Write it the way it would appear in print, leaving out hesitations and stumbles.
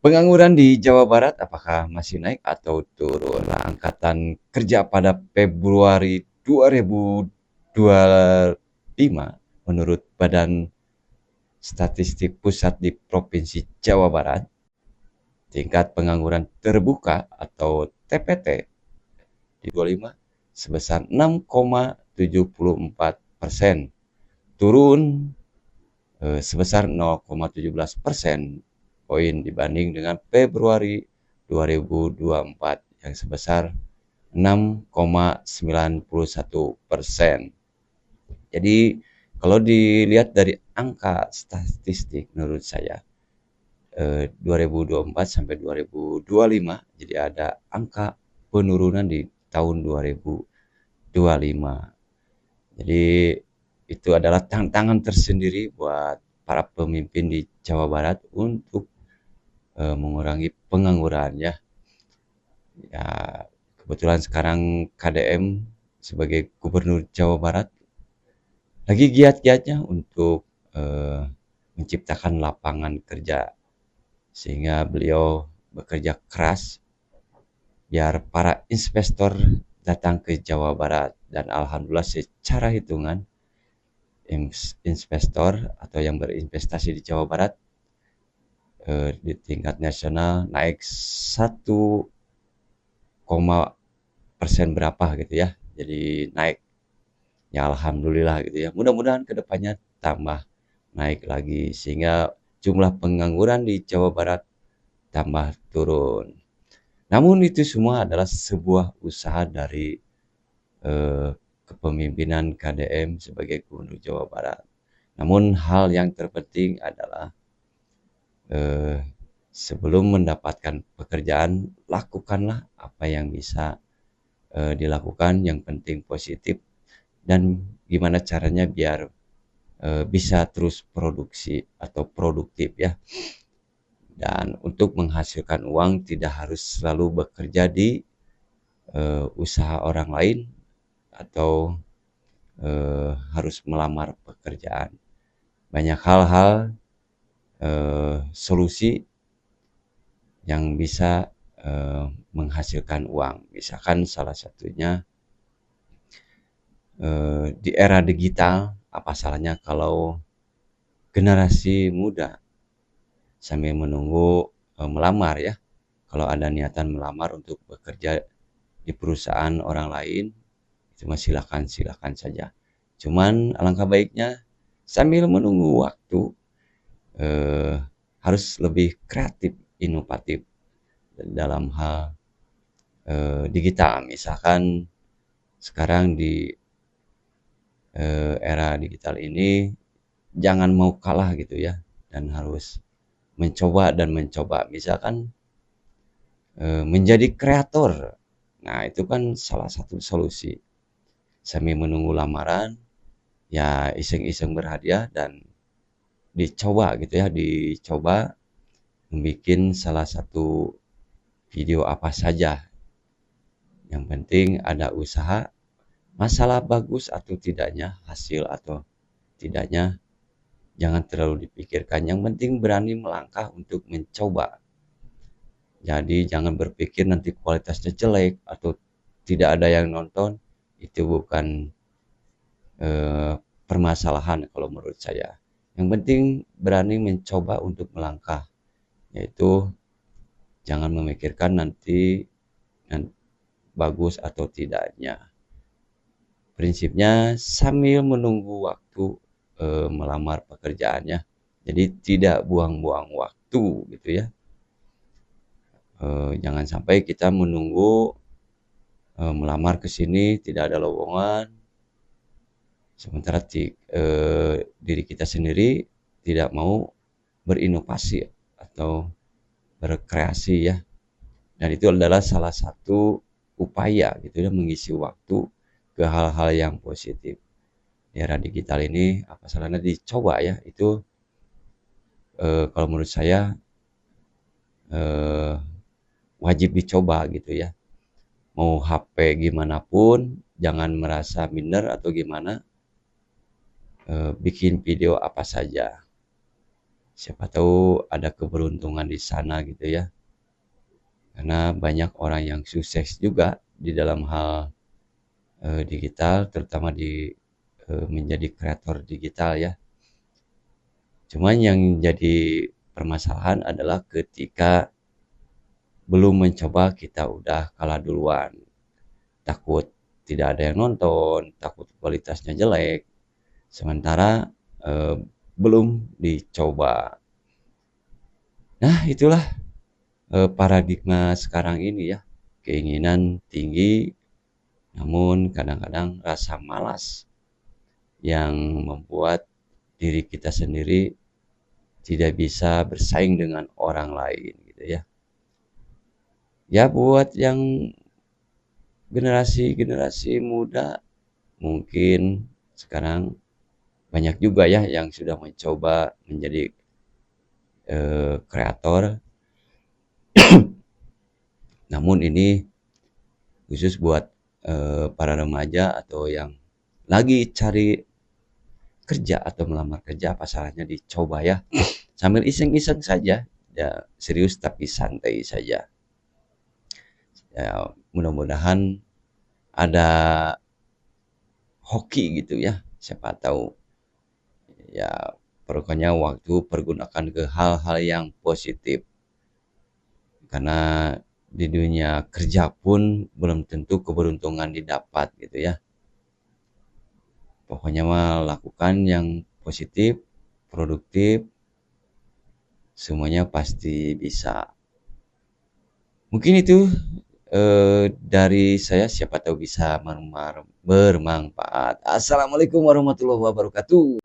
Pengangguran di Jawa Barat apakah masih naik atau turun? Nah, Angkatan Kerja pada Februari 2025 menurut Badan Statistik Pusat di Provinsi Jawa Barat, tingkat pengangguran terbuka atau TPT di 25 sebesar 6,74%, turun sebesar 0,17% poin dibanding dengan Februari 2024 yang sebesar 6,91%. Jadi kalau dilihat dari angka statistik menurut saya 2024 sampai 2025 jadi ada angka penurunan di tahun 2025. Jadi itu adalah tantangan tersendiri buat para pemimpin di Jawa Barat untuk mengurangi pengangguran ya. Ya kebetulan sekarang KDM sebagai Gubernur Jawa Barat lagi giat-giatnya untuk menciptakan lapangan kerja sehingga beliau bekerja keras biar para investor datang ke Jawa Barat dan alhamdulillah secara hitungan investor atau yang berinvestasi di Jawa Barat di tingkat nasional naik 1, persen berapa gitu ya. Jadi naik ya alhamdulillah gitu ya. Mudah-mudahan kedepannya tambah naik lagi sehingga jumlah pengangguran di Jawa Barat tambah turun. Namun itu semua adalah sebuah usaha dari kepemimpinan KDM sebagai Gubernur Jawa Barat. Namun hal yang terpenting adalah eh, sebelum mendapatkan pekerjaan lakukanlah apa yang bisa dilakukan, yang penting positif dan gimana caranya biar bisa terus produksi atau produktif ya. Dan untuk menghasilkan uang tidak harus selalu bekerja di usaha orang lain atau harus melamar pekerjaan. Banyak hal-hal solusi yang bisa menghasilkan uang. Misalkan salah satunya di era digital, apa salahnya kalau generasi muda sambil menunggu melamar ya. Kalau ada niatan melamar untuk bekerja di perusahaan orang lain, itu mah silakan silakan saja. Cuman alangkah baiknya sambil menunggu waktu eh, harus lebih kreatif, inovatif dalam hal digital. Misalkan sekarang di era digital ini jangan mau kalah gitu ya dan harus mencoba dan mencoba. Misalkan menjadi kreator. Nah, itu kan salah satu solusi. Sambil menunggu lamaran, ya iseng-iseng berhadiah dan dicoba gitu ya, dicoba membuat salah satu video apa saja. Yang penting ada usaha, masalah bagus atau tidaknya, hasil atau tidaknya, jangan terlalu dipikirkan. Yang penting berani melangkah untuk mencoba. Jadi jangan berpikir nanti kualitasnya jelek atau tidak ada yang nonton. Itu bukan eh, permasalahan kalau menurut saya. Yang penting berani mencoba untuk melangkah. Yaitu jangan memikirkan nanti bagus atau tidaknya. Prinsipnya sambil menunggu waktu melamar pekerjaannya. Jadi tidak buang-buang waktu gitu ya. Jangan sampai kita menunggu melamar ke sini tidak ada lowongan, sementara diri kita sendiri tidak mau berinovasi atau berkreasi ya. Dan itu adalah salah satu upaya gitu ya mengisi waktu ke hal-hal yang positif. Di era digital ini apa salahnya dicoba ya. Itu kalau menurut saya eh, wajib dicoba gitu ya. Mau HP gimana pun jangan merasa minder atau gimana, bikin video apa saja Siapa tahu ada keberuntungan di sana gitu ya. Karena banyak orang yang sukses juga di dalam hal digital, terutama di menjadi kreator digital ya. Cuman yang jadi permasalahan adalah ketika belum mencoba kita udah kalah duluan. Takut tidak ada yang nonton, takut kualitasnya jelek, sementara eh, belum dicoba. Nah, itulah paradigma sekarang ini ya. Keinginan tinggi, namun kadang-kadang rasa malas yang membuat diri kita sendiri tidak bisa bersaing dengan orang lain gitu ya. Ya buat yang generasi-generasi muda mungkin sekarang banyak juga ya yang sudah mencoba menjadi kreator. Namun ini khusus buat para remaja atau yang lagi cari kerja atau melamar kerja, apa salahnya dicoba ya. Sambil iseng-iseng saja, ya serius tapi santai saja. Ya, mudah-mudahan ada hoki gitu ya. Siapa tahu ya, pokoknya waktu pergunakan ke hal-hal yang positif. Karena di dunia kerja pun belum tentu keberuntungan didapat gitu ya. Pokoknya mah lakukan yang positif, produktif, semuanya pasti bisa. Mungkin itu dari saya, siapa tahu bisa bermanfaat. Assalamualaikum warahmatullahi wabarakatuh.